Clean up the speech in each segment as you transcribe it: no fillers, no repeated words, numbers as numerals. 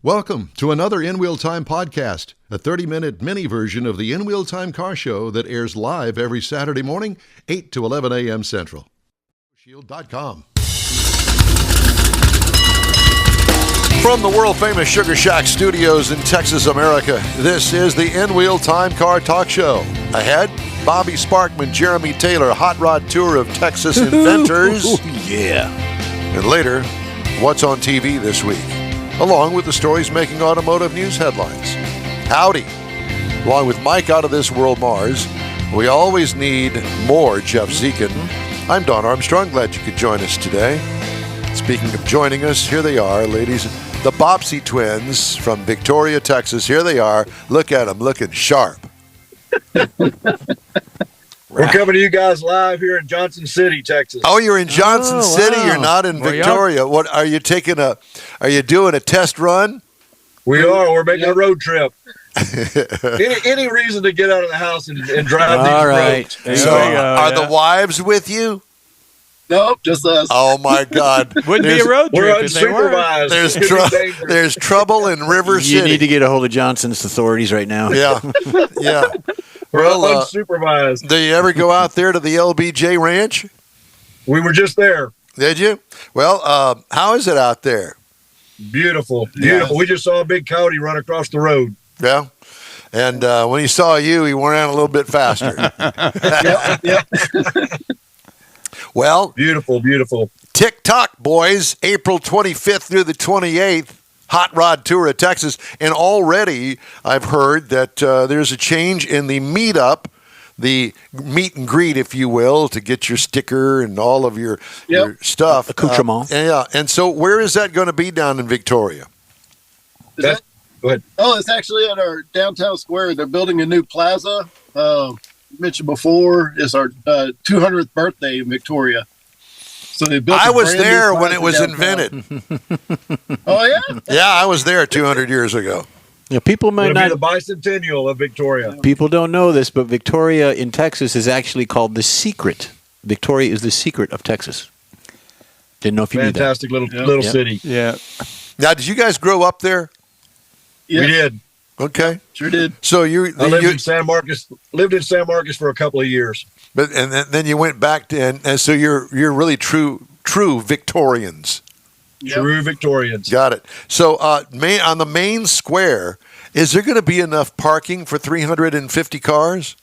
Welcome to another In Wheel Time podcast, a 30-minute mini version of the In Wheel Time car show that airs live every Saturday morning, 8 to 11 a.m. Central. Shield.com. From the world-famous Sugar Shack Studios in Texas, America, this is the In Wheel Time Car Talk Show. Ahead, Bobby Sparkman, Jeremy Taylor, Hot Rod Tour of Texas Inventors. Yeah. And later, what's on TV this week, along with the stories making automotive news headlines. Howdy. Along with Mike Out of This World Mars, we always need more Jeff Zekin. I'm Don Armstrong. Glad you could join us today. Speaking of joining us, here they are, ladies. The Bobbsey Twins from Victoria, Texas. Here they are. Look at them, looking sharp. We're coming to you guys live here in Johnson City, Texas. Oh, you're in Johnson City. Wow. You're not in Victoria. What are you taking are you doing a test run? We are. We're making a road trip. any reason to get out of the house and drive these roads. So are the wives with you? Nope, just us. Oh my God! Wouldn't be a road trip. We're unsupervised. There's trouble in River City. You need to get a hold of Johnson's authorities right now. Yeah. We're unsupervised. Do you ever go out there to the LBJ Ranch? We were just there. Did you? Well, how is it out there? Beautiful. Yeah. We just saw a big coyote run across the road. Yeah. And when he saw you, he went on a little bit faster. Yep. Well, beautiful. TikTok, boys, April 25th through the 28th, Hot Rod Tour of Texas. And already I've heard that there's a change in the meetup, the meet and greet, if you will, to get your sticker and all of your stuff. Accoutrement. And so where is that going to be down in Victoria? Go ahead. Oh, it's actually at our downtown square. They're building a new plaza. Mentioned before, it's our 200th birthday in Victoria. So they built. I was there when it was invented. Oh yeah. Yeah, I was there 200 years ago. Yeah, people might not. Be the bicentennial of Victoria. People don't know this, but Victoria in Texas is actually called the secret. Victoria is the secret of Texas. Didn't know if you knew that. Fantastic little city. Yeah. Now, did you guys grow up there? Yeah. We did. Okay. Sure did. So I lived in San Marcos. Lived in San Marcos for a couple of years. But then you went back to and so you're really true Victorians. Yep. True Victorians. Got it. So on the main square, is there going to be enough parking for 350 cars?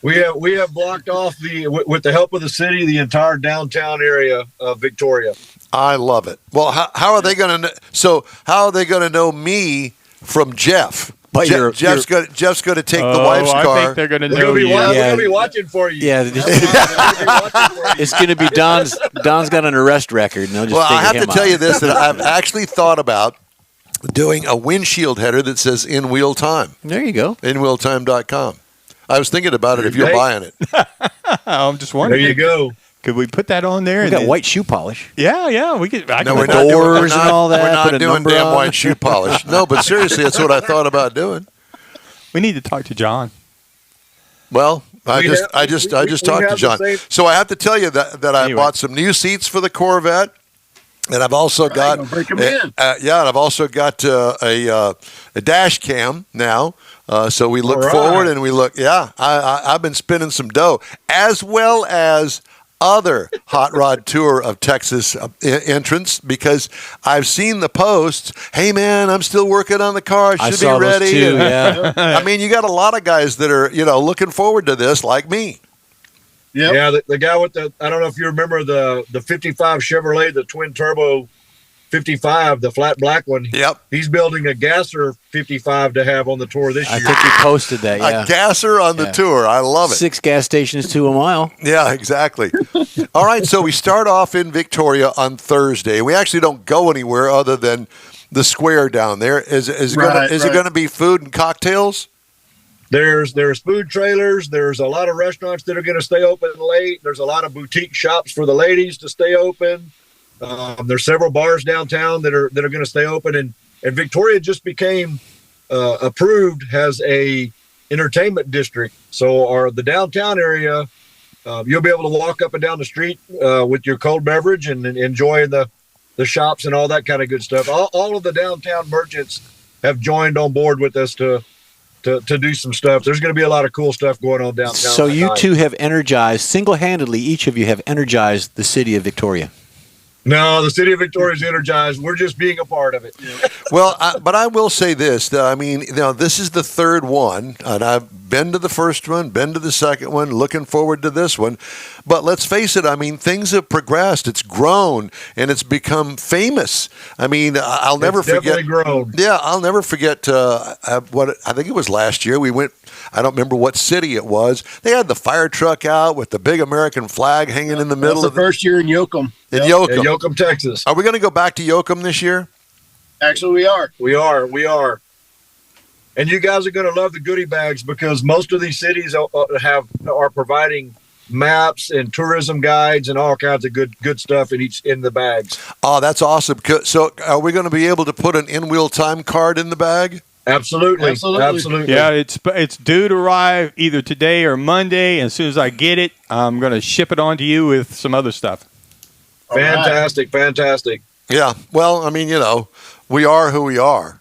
We have blocked off with the help of the city, the entire downtown area of Victoria. I love it. Well, how are they going to? So how are they going to know me from Jeff? But Jeff's going to take the wife's car. I think they're going to know you. We're going to be watching for you. Yeah, it's going to be Don's got an arrest record. And they'll just I have to tell out. you this, that I've actually thought about doing a windshield header that says In Wheel Time. There you go. InWheelTime.com. I was thinking about it if you're buying it. I'm just wondering. There you go. Could we put that on there? We got white shoe polish. Yeah, we could. No, we're not doors and all that. We're not put a doing number damn on. white shoe polish. No, but seriously, that's what I thought about doing. We need to talk to John. Well, I just talked to John. So I have to tell you that I bought some new seats for the Corvette, and I've also got and I've also got a dash cam now. So we look forward and we look. Yeah, I've been spending some dough, as well as other Hot Rod Tour of Texas entrants, because I've seen the posts. Hey man, I'm still working on the car. Should be ready. Those too, yeah. I mean, you got a lot of guys that are looking forward to this, like me. Yep. Yeah, the guy with I don't know if you remember the 55 Chevrolet, the twin turbo 55, the flat black one. Yep. He's building a gasser 55 to have on the tour this year. I think he posted that, yeah. A gasser on the tour. I love it. 6 gas stations to a mile. Yeah, exactly. All right, so we start off in Victoria on Thursday. We actually don't go anywhere other than the square down there. Is it going to be food and cocktails? There's food trailers. There's a lot of restaurants that are going to stay open late. There's a lot of boutique shops for the ladies to stay open. There's several bars downtown that are going to stay open, and Victoria just became approved as a entertainment district. So the downtown area, you'll be able to walk up and down the street with your cold beverage and enjoy the the shops and all that kind of good stuff. All of the downtown merchants have joined on board with us to do some stuff. There's going to be a lot of cool stuff going on downtown. So you two have energized, single-handedly, each of you have energized the city of Victoria. No, the city of Victoria is energized. We're just being a part of it. Well, but I will say this. I mean, this is the third one, and I've been to the first one, been to the second one, looking forward to this one. But let's face it, I mean, things have progressed. It's grown, and it's become famous. I mean, I'll never forget. Definitely grown. Yeah, I'll never forget what I think it was last year. We went. I don't remember what city it was. They had the fire truck out with the big American flag hanging in the middle. That's the first year in Yoakum. In Yoakum. Yoakum, Texas. Are we going to go back to Yoakum this year? Actually, we are. We are. And you guys are going to love the goodie bags because most of these cities are providing maps and tourism guides and all kinds of good stuff in the bags. Oh, that's awesome. So are we going to be able to put an in-wheel time card in the bag? Absolutely. Yeah, it's due to arrive either today or Monday. And as soon as I get it, I'm going to ship it on to you with some other stuff. Fantastic. Yeah. Well, I mean, we are who we are.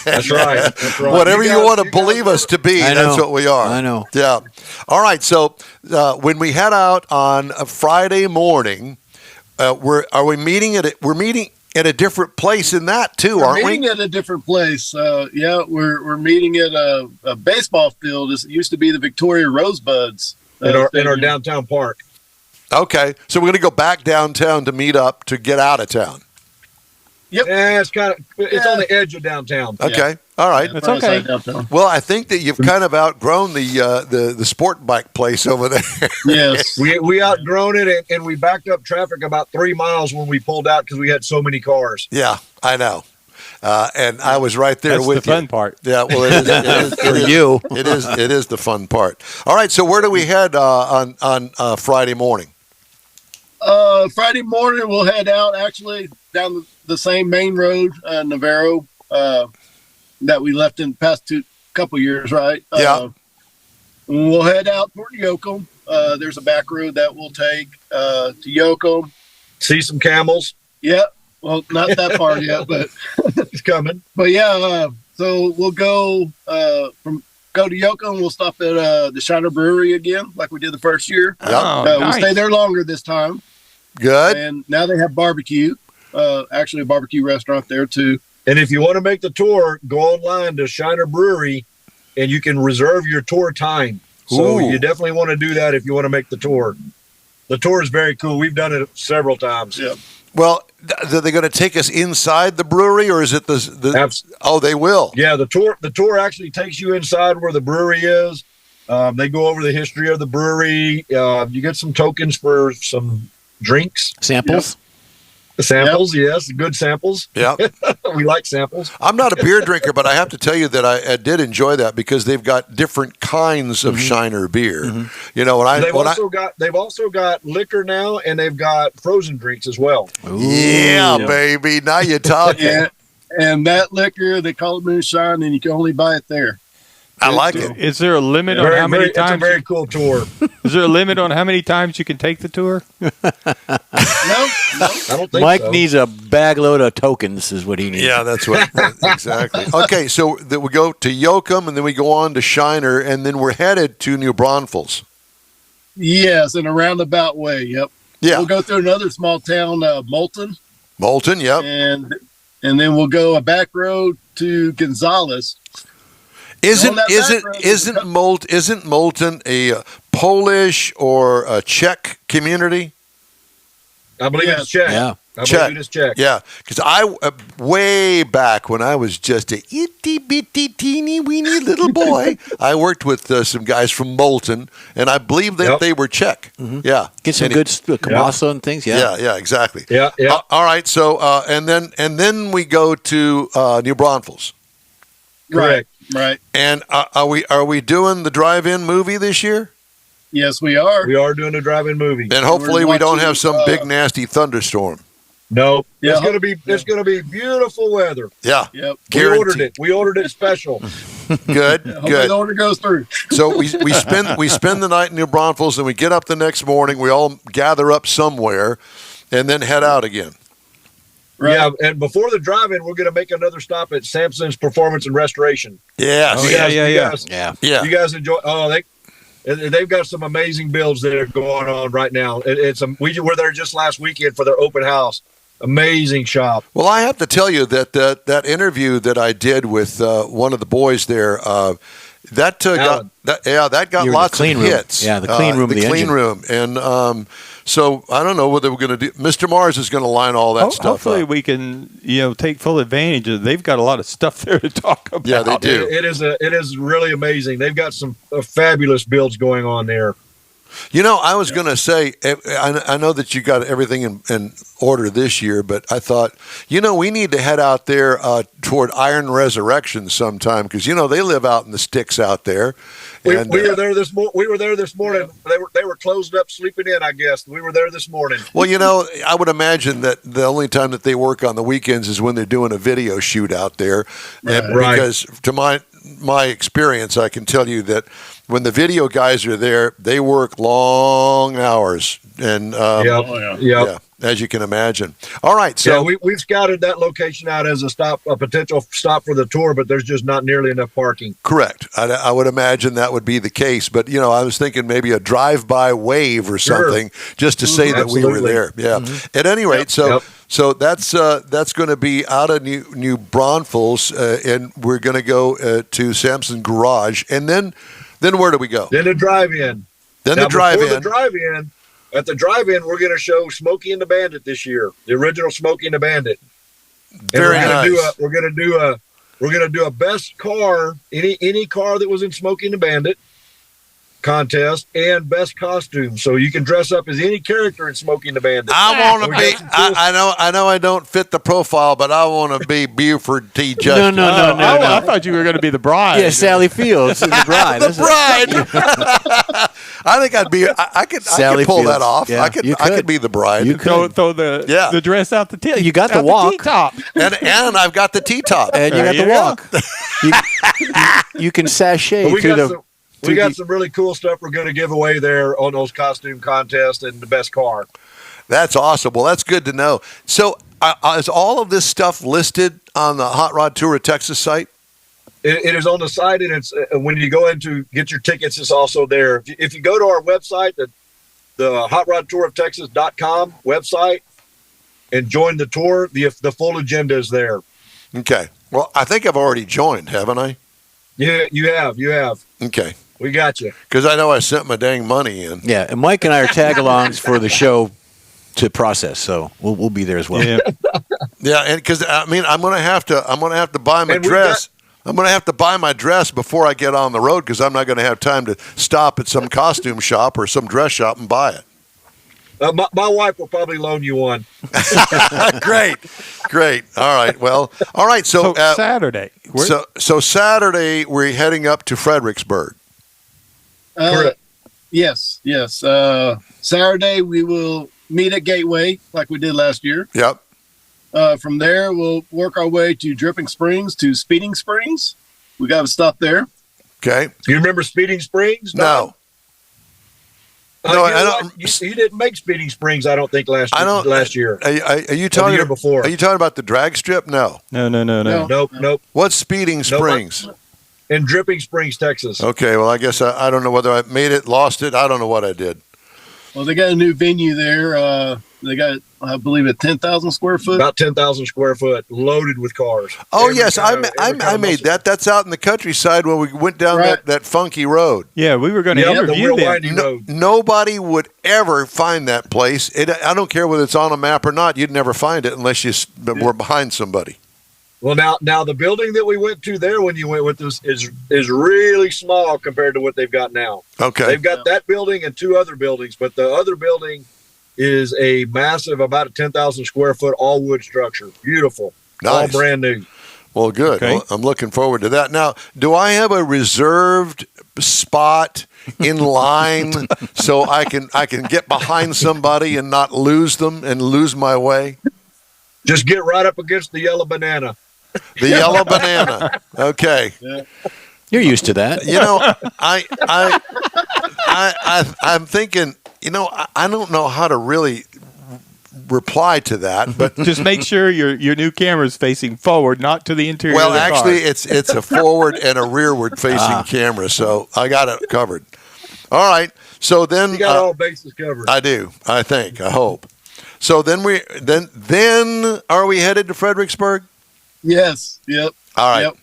That's right. Whatever you want to believe us to be, that's what we are. I know. Yeah. All right. So when we head out on a Friday morning, we're meeting at a different place in that too, aren't we? We're meeting at a different place. We're meeting at a baseball field. It used to be the Victoria Rosebuds in our downtown park. Okay, so we're going to go back downtown to meet up to get out of town. Yep. Yeah, it's on the edge of downtown. Okay, Yeah. all right. That's okay. Well, I think that you've kind of outgrown the sport bike place over there. Yes. We outgrown it, and we backed up traffic about 3 miles when we pulled out because we had so many cars. Yeah, I know. And I was right there That's with the fun part. Yeah, well, it is for you. It is the fun part. All right, so where do we head on Friday morning? Friday morning, we'll head out actually down the same main road, Navarro, that we left in the past couple years, right? Yeah. We'll head out toward Yoakum. There's a back road that we'll take to Yoakum. See some camels. Yeah. Well, not that far yet, but it's coming. But yeah, so we'll go to Yoakum. We'll stop at the Shiner Brewery again, like we did the first year. Yeah. Nice. We'll stay there longer this time. Good. And now they have barbecue. Actually, a barbecue restaurant there too. And if you want to make the tour, go online to Shiner Brewery, and you can reserve your tour time. So Ooh. you definitely want to do that if you want to make the tour. The tour is very cool. We've done it several times. Yeah. Well, are they going to take us inside the brewery, or is it the? Oh, they will. Yeah, the tour actually takes you inside where the brewery is. They go over the history of the brewery. You get some tokens for some drinks. Samples? Samples, yes, good samples. Yeah. We like samples. I'm not a beer drinker, but I have to tell you that I did enjoy that because they've got different kinds of Shiner beer. Mm-hmm. They've also got liquor now, and they've got frozen drinks as well. Yeah, baby. Now you're talking. Yeah. And that liquor, they call it moonshine, and you can only buy it there. I like it. Is there a limit on how many times? It's a very cool tour. Is there a limit on how many times you can take the tour? No, I don't think Mike so. needs a bag load of tokens, is what he needs. Yeah, that's what exactly. Okay, so we go to Yoakum, and then we go on to Shiner, and then we're headed to New Braunfels. Yes, in a roundabout way. Yep. Yeah, We'll go through another small town, Moulton, Moulton. Yep. and then we'll go a back road to Gonzales. Isn't Moulton a Polish or a Czech community? I believe it's Czech. Yeah. I believe it is Czech. Yeah, because I way back when I was just a itty bitty teeny weeny little boy, I worked with some guys from Moulton, and I believe that they were Czech. Mm-hmm. Yeah, Get some good kamasa and things. Yeah. Yeah, exactly. Yeah. All right, so and then we go to New Braunfels. Correct. Right. And are we doing the drive-in movie this year? Yes, we are. We are doing a drive-in movie. And hopefully we don't have some watching, big nasty thunderstorm. No, Yeah. it's gonna be beautiful weather. Yeah, Yep. We ordered it special. good, Hopefully good. the order goes through. So we spend the night in New Braunfels, and we get up the next morning. We all gather up somewhere, and then head out again. Right. Yeah, and before the drive-in, we're going to make another stop at Samson's Performance and Restoration. Yes. Oh, You guys enjoy. Oh, they've got some amazing builds that are going on right now. We were there just last weekend for their open house. Amazing shop. Well, I have to tell you that interview that I did with one of the boys there, that got lots of hits. Yeah, the clean room. The clean room, and so I don't know whether we're going to do. Mr. Mars is going to line all that stuff hopefully up. we can take full advantage of. They've got a lot of stuff there to talk about. Yeah, they do. It is really amazing. They've got some fabulous builds going on there. I was going to say, I know that you got everything in order this year, but I thought, we need to head out there toward Iron Resurrection sometime because they live out in the sticks out there. We were there this morning. They were closed up, sleeping in. I guess we were there this morning. Well, I would imagine that the only time that they work on the weekends is when they're doing a video shoot out there, because to my experience, I can tell you that when the video guys are there, they work long hours, and as you can imagine. All right, so we've scouted that location out as a potential stop for the tour, but there's just not nearly enough parking. Correct. I would imagine that would be the case, but I was thinking maybe a drive-by wave or something just to say that we were there. Yeah. Mm-hmm. At any rate, So that's going to be out of New Braunfels, and we're going to go to Samson Garage, and then where do we go? Then the drive-in. At the drive-in, we're going to show Smokey and the Bandit this year, the original Smokey and the Bandit. Very nice. We're going to do a best car, any car that was in Smokey and the Bandit contest, and best costume, so you can dress up as any character in Smokey and the Bandit. I want to be. I know. I don't fit the profile, but I want to be Buford T. Justice. No. I thought you were going to be the bride. Yeah, Sally Fields, the bride. The bride. I think I'd be. I could pull that off. Yeah, I could be the bride. You could throw the dress out the T. You got the walk. T-top. and I've got the T-top. And you got the walk. You can sashay to the. We got some really cool stuff we're going to give away there on those costume contests and the best car. That's awesome. Well, that's good to know. So is all of this stuff listed on the Hot Rod Tour of Texas site? It is on the site, and it's when you go in to get your tickets, it's also there. If you go to our website, the hotrodtouroftexas.com website, and join the tour, the full agenda is there. Okay. Well, I think I've already joined, haven't I? Yeah, you have. Okay. We got you. Because I know I sent my dang money in. Yeah, and Mike and I are tag-alongs for the show to process, so we'll be there as well. Yeah, and because I'm going to have to buy my dress. I'm going to have to buy my dress before I get on the road because I'm not going to have time to stop at some costume shop or some dress shop and buy it. My wife will probably loan you one. Great. All right. Well, all right. So Saturday. So Saturday we're heading up to Fredericksburg. Correct. Yes. Saturday we will meet at Gateway like we did last year. Yep. From there we'll work our way to Dripping Springs to Speeding Springs. We got to stop there. Okay. Do you remember Speeding Springs? No. No, I don't. You didn't make Speeding Springs, I don't think, last year. Are you talking the year before? Are you talking about the drag strip? No. No. Nope. What's Speeding Springs? In Dripping Springs, Texas. Okay, well, I guess I don't know whether I made it, lost it. I don't know what I did. Well, they got a new venue there. They got, I believe, a 10,000 square foot. About 10,000 square foot, loaded with cars. Oh, yes, I made that. That's out in the countryside when we went down that funky road. Yeah, we were going to interview them. Nobody would ever find that place. I don't care whether it's on a map or not. You'd never find it unless you were behind somebody. Well, now the building that we went to there when you went with us is really small compared to what they've got now. Okay. They've got that building and two other buildings, but the other building is a massive, about a 10,000 square foot all wood structure. Beautiful. Nice. All brand new. Well, good. Okay. Well, I'm looking forward to that. Now, do I have a reserved spot in line so I can get behind somebody and not lose them and lose my way? Just get right up against the yellow banana. The yellow banana. Okay. Yeah. You're used to that. You know, I'm thinking, I don't know how to really reply to that, but just make sure your new camera is facing forward, not to the interior. well, of the actually, car. it's a forward and a rearward facing camera, so I got it covered. All right, so then You got all bases covered. I do. I think. I hope. So then are we headed to Fredericksburg? Yes. Yep. All right. Yep.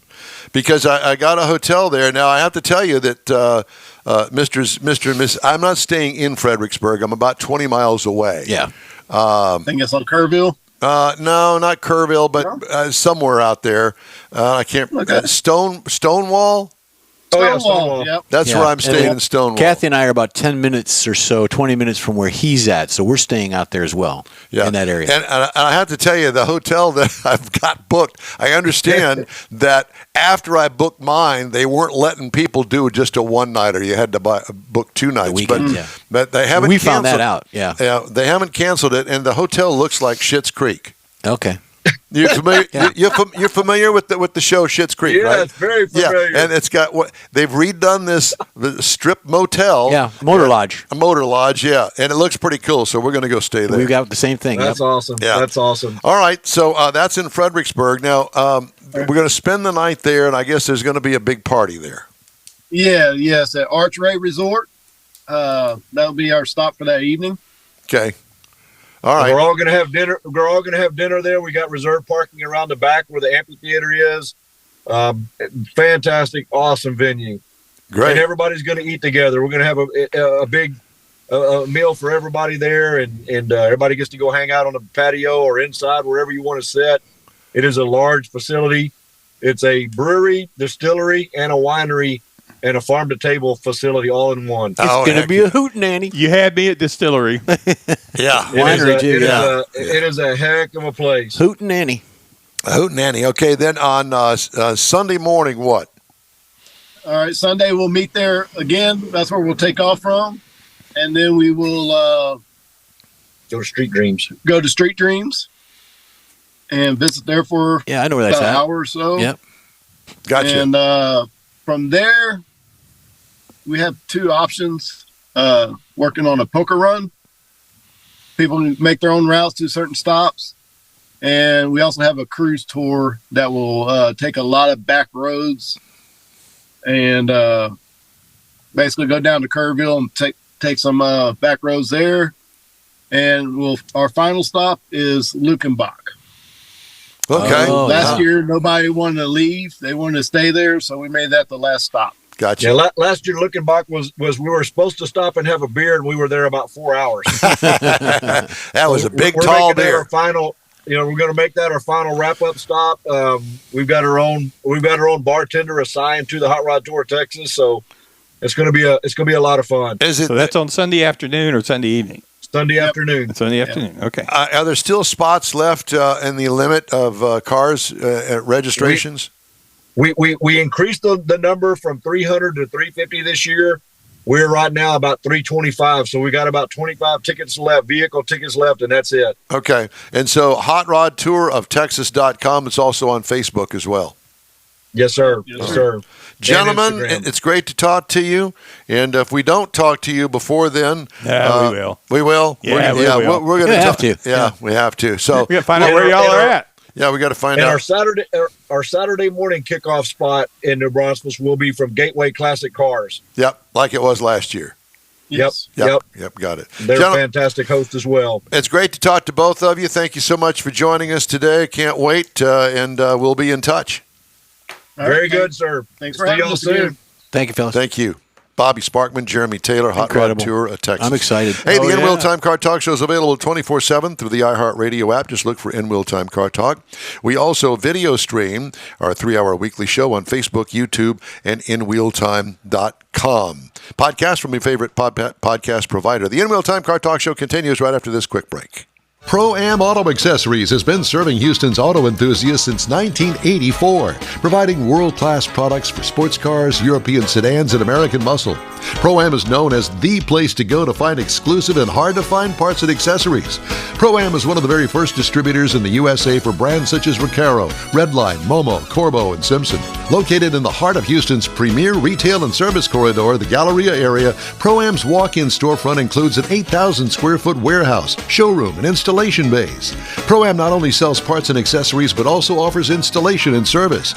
Because I got a hotel there. Now, I have to tell you that Mr. and Miss, I'm not staying in Fredericksburg. I'm about 20 miles away. Yeah. I think it's on Kerrville. No, not Kerrville, but somewhere out there. I can't. Okay. Stonewall. Oh, yeah, Stonewall. Yep. That's where I'm staying in Stonewall. Kathy and I are about 10 minutes or so, 20 minutes from where he's at, so we're staying out there as well in that area. And I have to tell you, the hotel that I've got booked, I understand that after I booked mine, they weren't letting people do just a one-nighter. You had to book 2 nights. Weekend, but they haven't We canceled. found that out, yeah. Yeah, they haven't canceled it, and the hotel looks like Schitt's Creek. Okay. You're familiar, you're familiar with the show Schitt's Creek, right? Yeah, it's very familiar. Yeah, and it's got they've redone the strip motel. Yeah, motor lodge. A motor lodge, yeah, and it looks pretty cool. So we're going to go stay there. We've got the same thing. That's awesome. Yeah. That's awesome. All right, so that's in Fredericksburg. Now we're going to spend the night there, and I guess there's going to be a big party there. Yeah. Yes. At Archway Resort. That'll be our stop for that evening. Okay. All right. We're all going to have dinner. We're all going to have dinner there. We got reserved parking around the back where the amphitheater is. Fantastic, awesome venue. Great. And everybody's going to eat together. We're going to have a big meal for everybody there, and everybody gets to go hang out on the patio or inside wherever you want to sit. It is a large facility. It's a brewery, distillery, and a winery, and a farm-to-table facility all in one. It's going to be a hootenanny. You had me at distillery. Yeah. Winery, too, yeah. It is a heck of a place. Hootenanny. A hootenanny. Okay, then on Sunday morning, what? All right. Sunday we'll meet there again. That's where we'll take off from, and then we will Go to Street Dreams. go to Street Dreams and visit there for Yeah, I know where that's about an at. hour or so. Yep. Gotcha. And from there, we have 2 options. Working on a poker run. People make their own routes to certain stops. And we also have a cruise tour that will take a lot of back roads and basically go down to Kerrville and take some back roads there. And our final stop is Lukenbach. Okay. Last year, nobody wanted to leave. They wanted to stay there, so we made that the last stop. Gotcha. Yeah, last year Lukenbach was we were supposed to stop and have a beer, and we were there about 4 hours. That was a big, We're tall making that beer. our final, we're going to make that our final wrap-up stop. We've got our own bartender assigned to the Hot Rod Tour of Texas, so it's going to be a lot of fun. Is it? So that's on Sunday afternoon or Sunday evening? Sunday afternoon. Sunday afternoon. Okay. Are there still spots left in the limit of cars at registrations? We increased the number from 300 to 350 this year. We're right now about 325, so we got about 25 tickets left, vehicle tickets left, and that's it. Okay. And so hotrodtouroftexas.com. It's also on Facebook as well. Yes, sir. Yes, sir. Gentlemen, And Instagram. it's great to talk to you. And if we don't talk to you before then, We will. We will. Yeah, we will. We're going We have to. to. Yeah, we have to. So We got to find out where y'all are at. yeah, we got to find And out. our Saturday morning kickoff spot in New Braunfels will be from Gateway Classic Cars. Yep, like it was last year. Yes. Yep, got it. They're a Gentlemen, fantastic host as well. it's great to talk to both of you. Thank you so much for joining us today. Can't wait, and we'll be in touch. All Very right, good, sir. Thanks for See having y'all us soon. again. Thank you, fellas. Thank you. Bobby Sparkman, Jeremy Taylor, Hot Incredible. Rod Tour of Texas. I'm excited. Hey, the Oh, In Wheel yeah. Time Car Talk Show is available 24/7 through the iHeartRadio app. Just look for In Wheel Time Car Talk. We also video stream our 3-hour weekly show on Facebook, YouTube, and InWheelTime.com. Podcast from your favorite podcast provider. The In Wheel Time Car Talk Show continues right after this quick break. Pro-Am Auto Accessories has been serving Houston's auto enthusiasts since 1984, providing world-class products for sports cars, European sedans, and American muscle. Pro-Am is known as the place to go to find exclusive and hard-to-find parts and accessories. Pro-Am is one of the very first distributors in the USA for brands such as Recaro, Redline, Momo, Corbo, and Simpson. Located in the heart of Houston's premier retail and service corridor, the Galleria area, Pro-Am's walk-in storefront includes an 8,000-square-foot warehouse, showroom, and installation bays. Pro-Am not only sells parts and accessories, but also offers installation and service.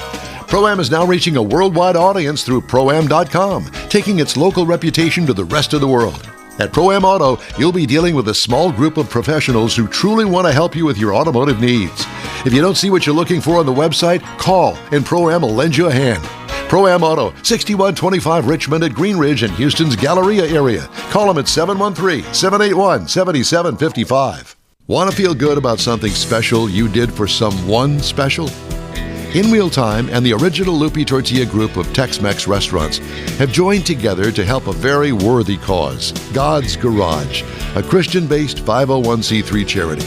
Pro-Am is now reaching a worldwide audience through Pro-Am.com, taking its local reputation to the rest of the world. At Pro-Am Auto, you'll be dealing with a small group of professionals who truly want to help you with your automotive needs. If you don't see what you're looking for on the website, call and Pro-Am will lend you a hand. Pro-Am Auto, 6125 Richmond at Green Ridge in Houston's Galleria area. Call them at 713-781-7755. Want to feel good about something special you did for someone special? In Wheel Time and the original Lupi Tortilla group of Tex-Mex restaurants have joined together to help a very worthy cause, God's Garage, a Christian-based 501c3 charity.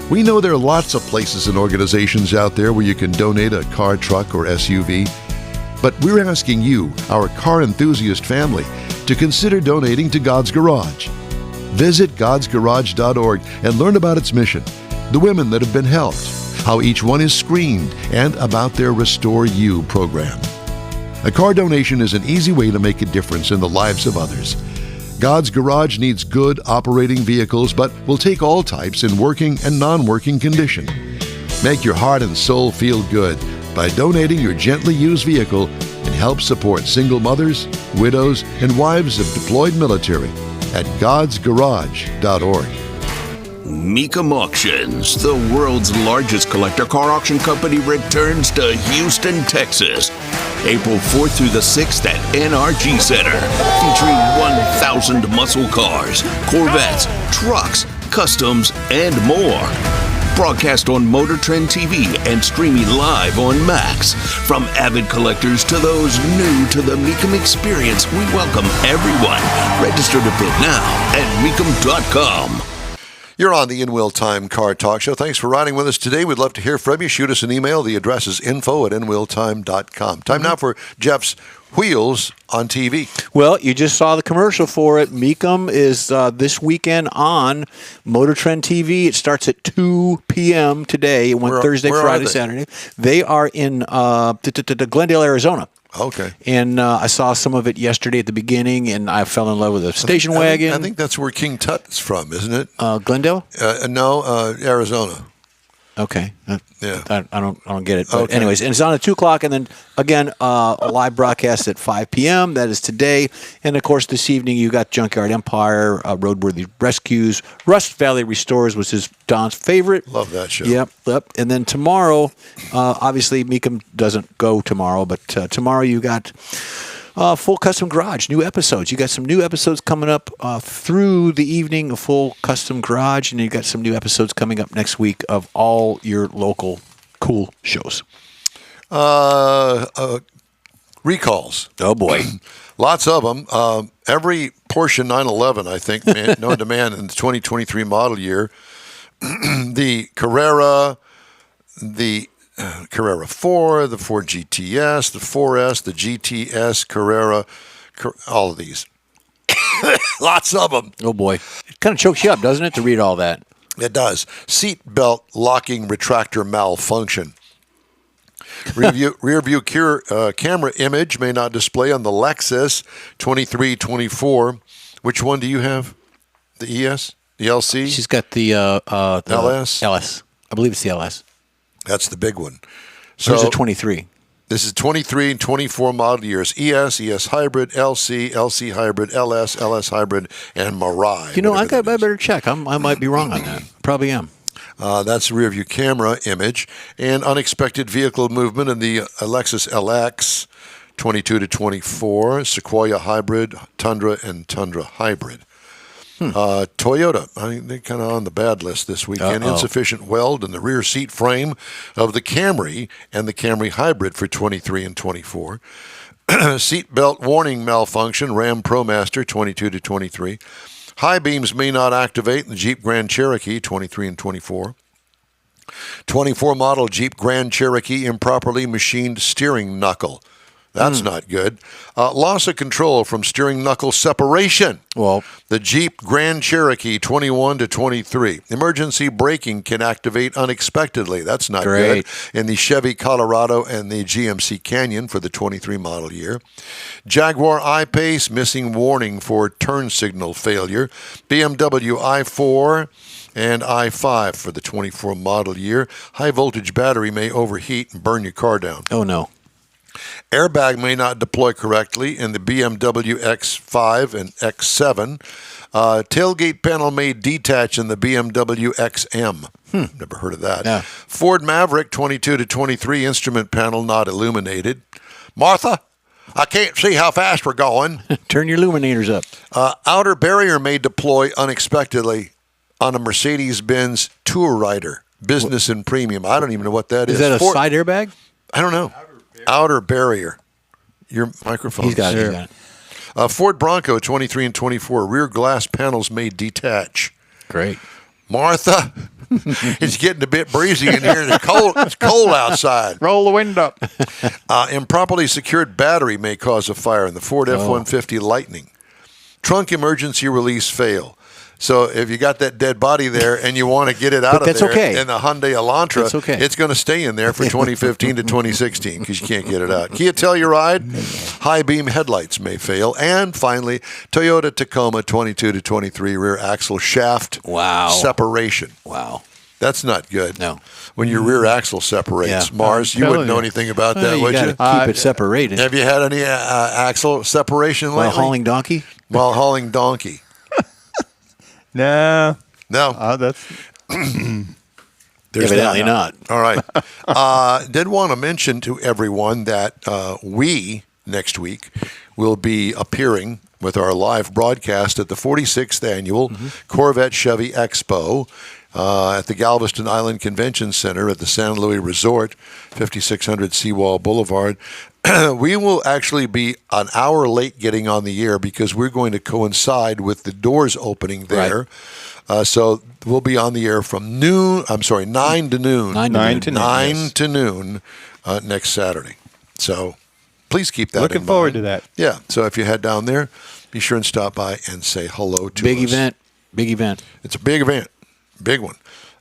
We know there are lots of places and organizations out there where you can donate a car, truck, or SUV, but we're asking you, our car enthusiast family, to consider donating to God's Garage. Visit godsgarage.org and learn about its mission, the women that have been helped, how each one is screened, and about their Restore You program. A car donation is an easy way to make a difference in the lives of others. God's Garage needs good operating vehicles, but will take all types in working and non-working condition. Make your heart and soul feel good by donating your gently used vehicle and help support single mothers, widows, and wives of deployed military at godsgarage.org. Mecum Auctions, the world's largest collector car auction company, returns to Houston, Texas, April 4th through the 6th at NRG Center, featuring 1,000 muscle cars, Corvettes, trucks, customs, and more. Broadcast on Motor Trend TV and streaming live on Max. From avid collectors to those new to the Mecum experience, we welcome everyone. Register to bid now at mecum.com. You're on the In Wheel Time Car Talk Show. Thanks for riding with us today. We'd love to hear from you. Shoot us an email. The address is info@inwheeltime.com. Time now for Jeff's Wheels on TV. Well, you just saw the commercial for it. Mecum is this weekend on Motor Trend TV. It starts at 2 p.m. today. It went Thursday, Friday, Saturday. They are in Glendale, Arizona. Okay. And I saw some of it yesterday at the beginning, and I fell in love with the station wagon. I think that's where King Tut's from, isn't it? Glendale? No, Arizona. Okay. Yeah. I don't get it. But Okay. anyways, and it's on at 2 o'clock, and then, again, a live broadcast at 5 p.m. That is today. And, of course, this evening you got Junkyard Empire, Roadworthy Rescues, Rust Valley Restores, which is Don's favorite. Love that show. Yep. And then tomorrow, obviously, Mecum doesn't go tomorrow, but tomorrow you got Full Custom Garage, new episodes. You got some new episodes coming up through the evening of Full Custom Garage, and you got some new episodes coming up next week of all your local cool shows. Recalls. Oh, boy. Lots of them. Every Porsche 911, I think, known to man in the 2023 model year. The Carrera, the Carrera 4, the Ford GTS, the 4S, the GTS, Carrera, all of these. Lots of them. Oh, boy. It kind of chokes you up, doesn't it, to read all that? It does. Seat belt locking retractor malfunction. Rear view camera image may not display on the Lexus 2324. Which one do you have? The ES? The LC? She's got the LS? LS. I believe it's the LS. That's the big one. So it's a 23. This is 23 and 24 model years. ES, ES Hybrid, LC, LC Hybrid, LS, LS Hybrid, and Mirai. You know, I better check. I might be wrong on that. Probably am. That's the rear view camera image. And unexpected vehicle movement in the Lexus LX 22 to 24, Sequoia Hybrid, Tundra, and Tundra Hybrid. Toyota, I think they're kind of on the bad list this weekend. Insufficient weld in the rear seat frame of the Camry and the Camry Hybrid for 23 and 24. Seat belt warning malfunction, Ram ProMaster 22 to 23. High beams may not activate in the Jeep Grand Cherokee 23 and 24. 24 model Jeep Grand Cherokee improperly machined steering knuckle. That's not good. Loss of control from steering knuckle separation. Well, the Jeep Grand Cherokee 21 to 23. Emergency braking can activate unexpectedly. That's not Great. good. In the Chevy Colorado and the GMC Canyon for the 23 model year. Jaguar I-Pace missing warning for turn signal failure. BMW i4 and i5 for the 24 model year. High voltage battery may overheat and burn your car down. Oh, no. Airbag may not deploy correctly in the BMW X5 and X7. Tailgate panel may detach in the BMW XM. Never heard of that. Yeah. Ford Maverick 22 to 23 instrument panel not illuminated. Martha, I can't see how fast we're going. Turn your illuminators up. Outer barrier may deploy unexpectedly on a Mercedes-Benz Tour Rider, business and premium. I don't even know what that is. Is that a side airbag? I don't know. Outer barrier. Your microphone. He's got it. He's got it. Ford Bronco 23 and 24. Rear glass panels may detach. Great. Martha, it's getting a bit breezy in here. It's cold outside. Roll the window up. Improperly secured battery may cause a fire in the Ford F-150 Lightning. Trunk emergency release fail. So if you got that dead body there and you want to get it out of there okay. in the Hyundai Elantra, That's okay. it's going to stay in there for 2015 to 2016 because you can't get it out. Kia Telluride, high beam headlights may fail. And finally, Toyota Tacoma 22 to 23 rear axle shaft separation. Wow. That's not good. No. When your rear axle separates. Yeah. Mars, you wouldn't know anything about that, would you? Keep it separated. Have you had any axle separation lately? While hauling donkey? While hauling donkey. No. There's Evidently not. All right. Did want to mention to everyone that we, next week, will be appearing with our live broadcast at the 46th Annual Corvette Chevy Expo at the Galveston Island Convention Center at the San Luis Resort, 5600 Seawall Boulevard. We will actually be an hour late getting on the air because we're going to coincide with the doors opening there. Right. So we'll be on the air from 9 to noon. 9 to noon next Saturday. So please keep that in mind. Looking forward to that. Yeah. So if you head down there, be sure and stop by and say hello to us. Big event. It's a big event. Big one.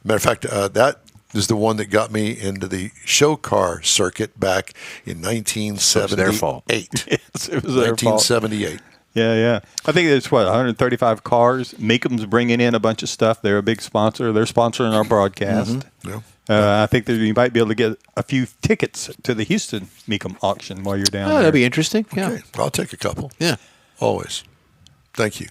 Matter of fact, that is the one that got me into the show car circuit back in 1978. It was their fault. Yes, it was their 1978. Fault. Yeah. I think it's 135 cars. Meekham's bringing in a bunch of stuff. They're a big sponsor. They're sponsoring our broadcast. Yeah. I think that you might be able to get a few tickets to the Houston Meekham auction while you're down there. That'd be interesting. Yeah. Okay. I'll take a couple. Yeah. Always. Thank you.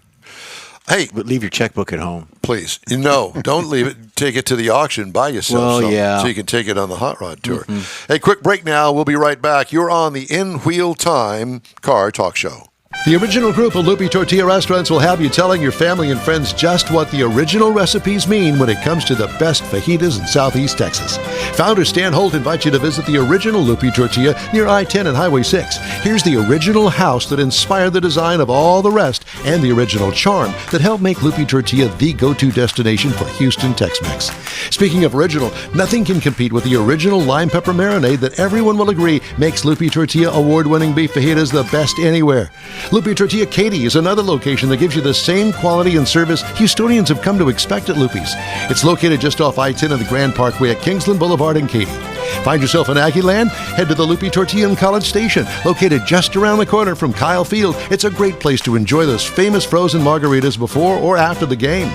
Hey, but leave your checkbook at home, please. Don't leave it. Take it to the auction. Buy yourself some, so you can take it on the hot rod tour. Hey, quick break now. We'll be right back. You're on the In Wheel Time Car Talk Show. The original group of Loopy Tortilla restaurants will have you telling your family and friends just what the original recipes mean when it comes to the best fajitas in Southeast Texas. Founder Stan Holt invites you to visit the original Loopy Tortilla near I-10 and Highway 6. Here's the original house that inspired the design of all the rest and the original charm that helped make Loopy Tortilla the go-to destination for Houston Tex-Mex. Speaking of original, nothing can compete with the original lime pepper marinade that everyone will agree makes Loopy Tortilla award-winning beef fajitas the best anywhere. Loopy Tortilla Katy is another location that gives you the same quality and service Houstonians have come to expect at Loopy's. It's located just off I-10 and the Grand Parkway at Kingsland Boulevard in Katy. Find yourself in Aggie Land? Head to the Loopy Tortilla in College Station, located just around the corner from Kyle Field. It's a great place to enjoy those famous frozen margaritas before or after the game.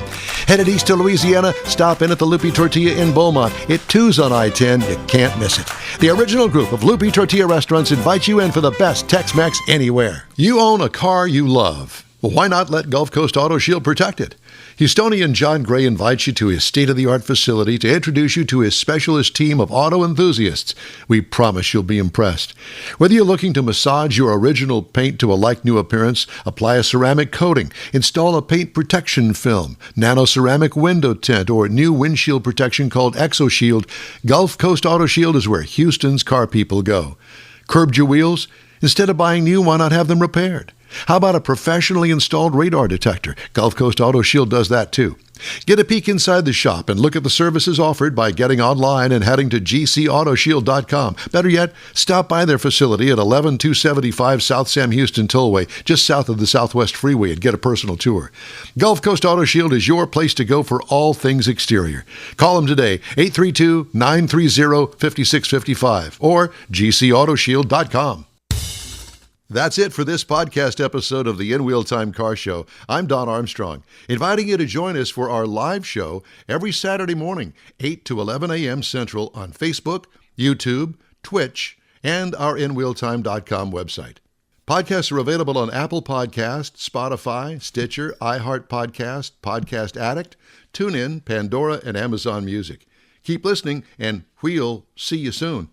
Headed east to Louisiana, stop in at the Loopy Tortilla in Beaumont. It too's on I-10. You can't miss it. The original group of Loopy Tortilla restaurants invites you in for the best Tex-Mex anywhere. You own a car you love. Well, why not let Gulf Coast Auto Shield protect it? Houstonian John Gray invites you to his state-of-the-art facility to introduce you to his specialist team of auto enthusiasts. We promise you'll be impressed. Whether you're looking to massage your original paint to a like-new appearance, apply a ceramic coating, install a paint protection film, nano-ceramic window tint, or new windshield protection called ExoShield, Gulf Coast Auto Shield is where Houston's car people go. Curbed your wheels? Instead of buying new, why not have them repaired? How about a professionally installed radar detector? Gulf Coast Auto Shield does that too. Get a peek inside the shop and look at the services offered by getting online and heading to gcautoshield.com. Better yet, stop by their facility at 11275 South Sam Houston Tollway, just south of the Southwest Freeway, and get a personal tour. Gulf Coast Auto Shield is your place to go for all things exterior. Call them today, 832-930-5655 or gcautoshield.com. That's it for this podcast episode of the In Wheel Time Car Show. I'm Don Armstrong, inviting you to join us for our live show every Saturday morning, 8 to 11 a.m. Central on Facebook, YouTube, Twitch, and our InWheelTime.com website. Podcasts are available on Apple Podcasts, Spotify, Stitcher, iHeart Podcast, Podcast Addict, TuneIn, Pandora, and Amazon Music. Keep listening, and we'll see you soon.